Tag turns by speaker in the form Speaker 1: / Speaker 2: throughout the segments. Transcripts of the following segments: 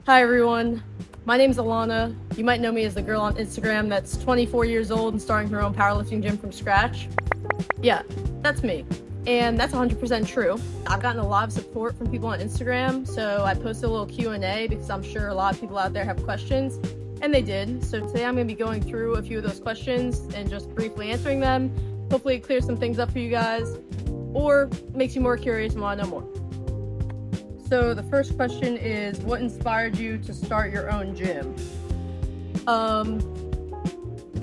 Speaker 1: Hi everyone, my name's Alana. You might know me as the girl on Instagram that's 24 years old and starting her own powerlifting gym from scratch. Yeah, that's me. And that's 100% true. I've gotten a lot of support from people on Instagram, so I posted a little Q&A because I'm sure a lot of people out there have questions, and they did. So today I'm going to be going through a few of those questions and just briefly answering them. Hopefully it clears some things up for you guys, or makes you more curious and want to know more. So the first question is, what inspired you to start your own gym?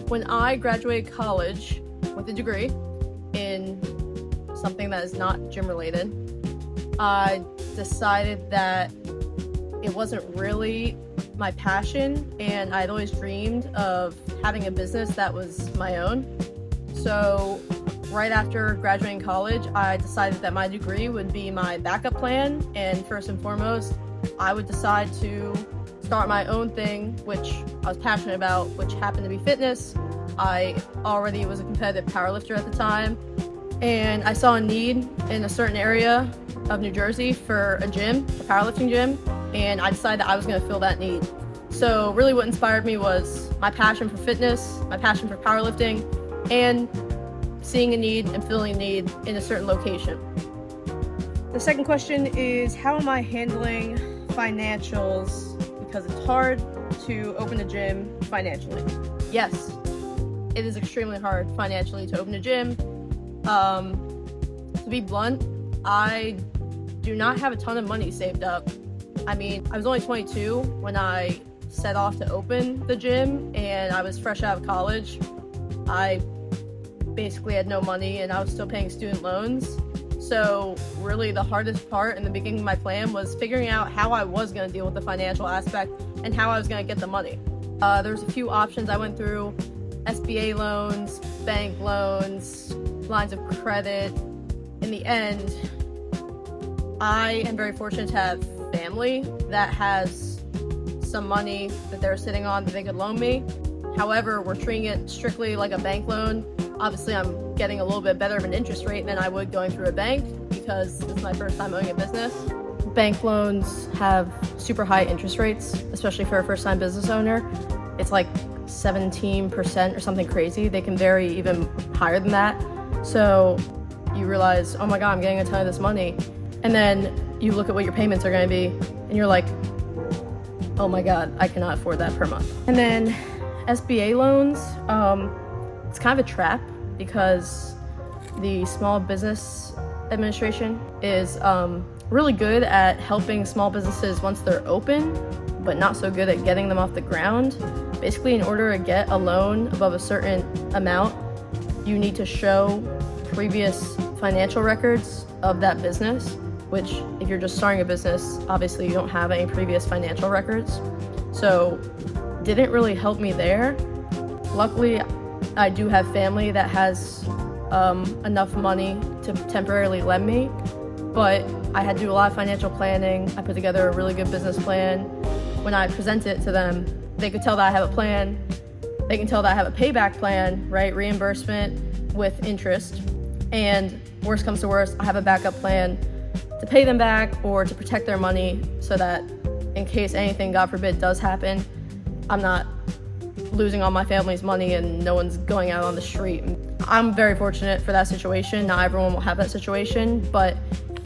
Speaker 1: When I graduated college with a degree in something that is not gym related, I decided that it wasn't really my passion, and I'd always dreamed of having a business that was my own. So right after graduating college, I decided that my degree would be my backup plan, and first and foremost, I would decide to start my own thing, which I was passionate about, which happened to be fitness. I already was a competitive powerlifter at the time, and I saw a need in a certain area of New Jersey for a gym, a powerlifting gym, and I decided that I was going to fill that need. So really what inspired me was my passion for fitness, my passion for powerlifting, and seeing a need and filling a need in a certain location. The second question is, how am I handling financials? Because it's hard to open a gym financially. Yes, it is extremely hard financially to open a gym. To be blunt, I do not have a ton of money saved up. I mean, I was only 22 when I set off to open the gym, and I was fresh out of college. I basically had no money, and I was still paying student loans. So really the hardest part in the beginning of my plan was figuring out how I was going to deal with the financial aspect and how I was going to get the money. There's a few options I went through: SBA loans, bank loans, lines of credit. In the end, I am very fortunate to have family that has some money that they're sitting on that they could loan me. However, we're treating it strictly like a bank loan. Obviously, I'm getting a little bit better of an interest rate than I would going through a bank because this is my first time owning a business. Bank loans have super high interest rates, especially for a first-time business owner. It's like 17% or something crazy. They can vary even higher than that. So you realize, oh my God, I'm getting a ton of this money. And then you look at what your payments are going to be, and you're like, oh my God, I cannot afford that per month. And then SBA loans, it's kind of a trap because the Small Business Administration is really good at helping small businesses once they're open, but not so good at getting them off the ground. Basically, in order to get a loan above a certain amount, you need to show previous financial records of that business, which if you're just starting a business, obviously you don't have any previous financial records. So didn't really help me there. Luckily, I do have family that has enough money to temporarily lend me, but I had to do a lot of financial planning. I put together a really good business plan. When I present it to them, they could tell that I have a plan. They can tell that I have a payback plan, right? Reimbursement with interest. And worst comes to worst, I have a backup plan to pay them back or to protect their money so that in case anything, God forbid, does happen, I'm not losing all my family's money and no one's going out on the street. I'm very fortunate for that situation. Not everyone will have that situation, but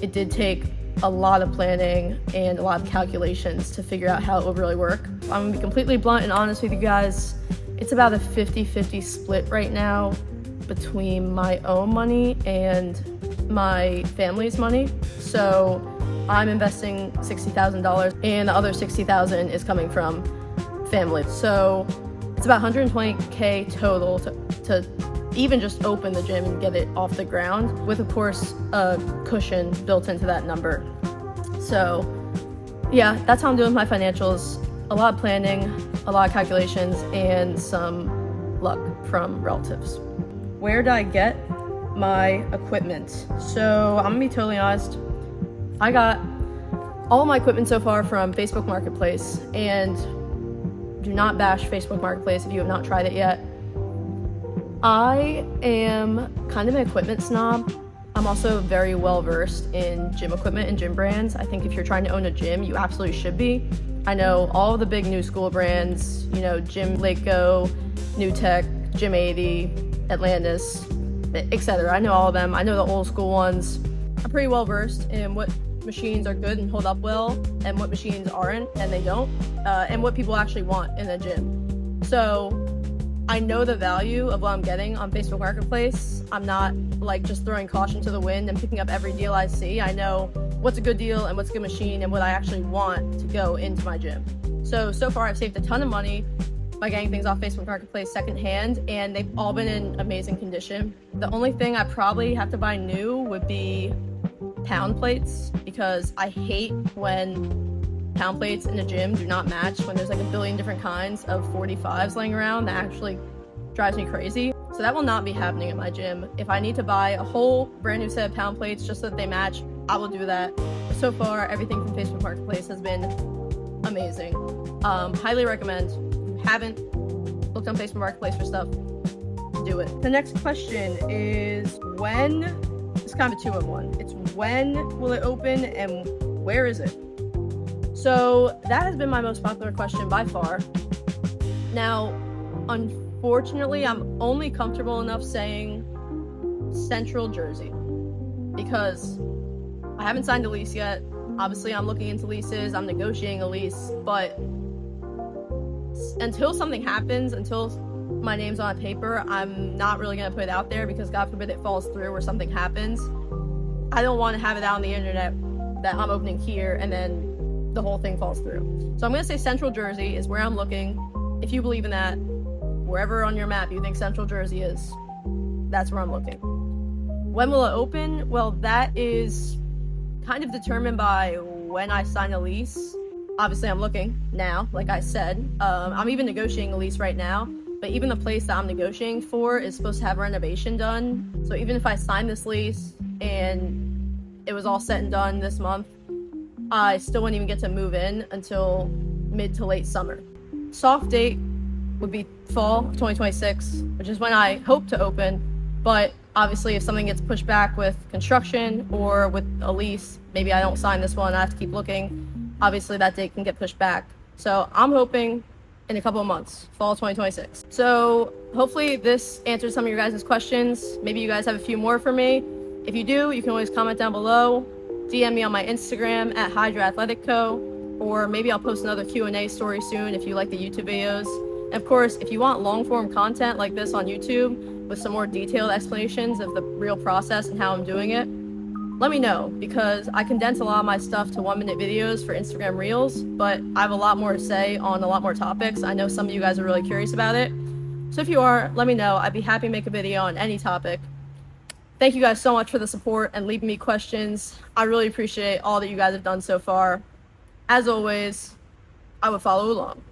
Speaker 1: it did take a lot of planning and a lot of calculations to figure out how it would really work. I'm gonna be completely blunt and honest with you guys. It's about a 50-50 split right now between my own money and my family's money. So I'm investing $60,000 and the other $60,000 is coming from family. So it's about $120K total to even just open the gym and get it off the ground, with of course a cushion built into that number. So yeah, that's how I'm doing my financials. A lot of planning, a lot of calculations, and some luck from relatives. Where did I get my equipment? So I'm gonna be totally honest, I got all my equipment so far from Facebook Marketplace, and do not bash Facebook Marketplace if you have not tried it yet. I am kind of an equipment snob. I'm also very well versed in gym equipment and gym brands. I think if you're trying to own a gym, you absolutely should be. I know all the big new school brands, you know, Gym Lakeco, New Tech, Gym 80, Atlantis, etc. I know all of them. I know the old school ones. I'm pretty well versed in what machines are good and hold up well, and what machines aren't and they don't, and what people actually want in a gym. So I know the value of what I'm getting on Facebook Marketplace. I'm not like just throwing caution to the wind and picking up every deal I see. I know what's a good deal and what's a good machine and what I actually want to go into my gym. So far I've saved a ton of money by getting things off Facebook Marketplace secondhand, and they've all been in amazing condition. The only thing I probably have to buy new would be pound plates, because I hate when pound plates in a gym do not match, when there's like a billion different kinds of 45s laying around. That actually drives me crazy. So that will not be happening at my gym. If I need to buy a whole brand new set of pound plates just so that they match, I will do that. But so far, everything from Facebook Marketplace has been amazing. Highly recommend. If you haven't looked on Facebook Marketplace for stuff, do it. The next question is when. It's kind of a 2-in-1. It's when will it open and where is it? So that has been my most popular question by far. Now, unfortunately, I'm only comfortable enough saying Central Jersey because I haven't signed a lease yet. Obviously, I'm looking into leases. I'm negotiating a lease, but until something happens, until my name's on a paper, I'm not really going to put it out there because God forbid it falls through or something happens. I don't want to have it out on the internet that I'm opening here and then the whole thing falls through. So I'm going to say Central Jersey is where I'm looking. If you believe in that, wherever on your map you think Central Jersey is, that's where I'm looking. When will it open? Well, that is kind of determined by when I sign a lease. Obviously, I'm looking now, like I said. I'm even negotiating a lease right now. But even the place that I'm negotiating for is supposed to have renovation done. So even if I sign this lease and it was all set and done this month, I still wouldn't even get to move in until mid to late summer. Soft date would be fall of 2026, which is when I hope to open. But obviously, if something gets pushed back with construction or with a lease, maybe I don't sign this one, I have to keep looking. Obviously, that date can get pushed back. So I'm hoping in a couple of months, fall 2026. So hopefully this answers some of your guys' questions. Maybe you guys have a few more for me. If you do, you can always comment down below, DM me on my Instagram at Hydra Athletic Co, or maybe I'll post another Q&A story soon if you like the YouTube videos. And of course, if you want long form content like this on YouTube with some more detailed explanations of the real process and how I'm doing it, let me know, because I condense a lot of my stuff to 1-minute videos for Instagram Reels, but I have a lot more to say on a lot more topics. I know some of you guys are really curious about it. So if you are, let me know. I'd be happy to make a video on any topic. Thank you guys so much for the support and leaving me questions. I really appreciate all that you guys have done so far. As always, I will follow along.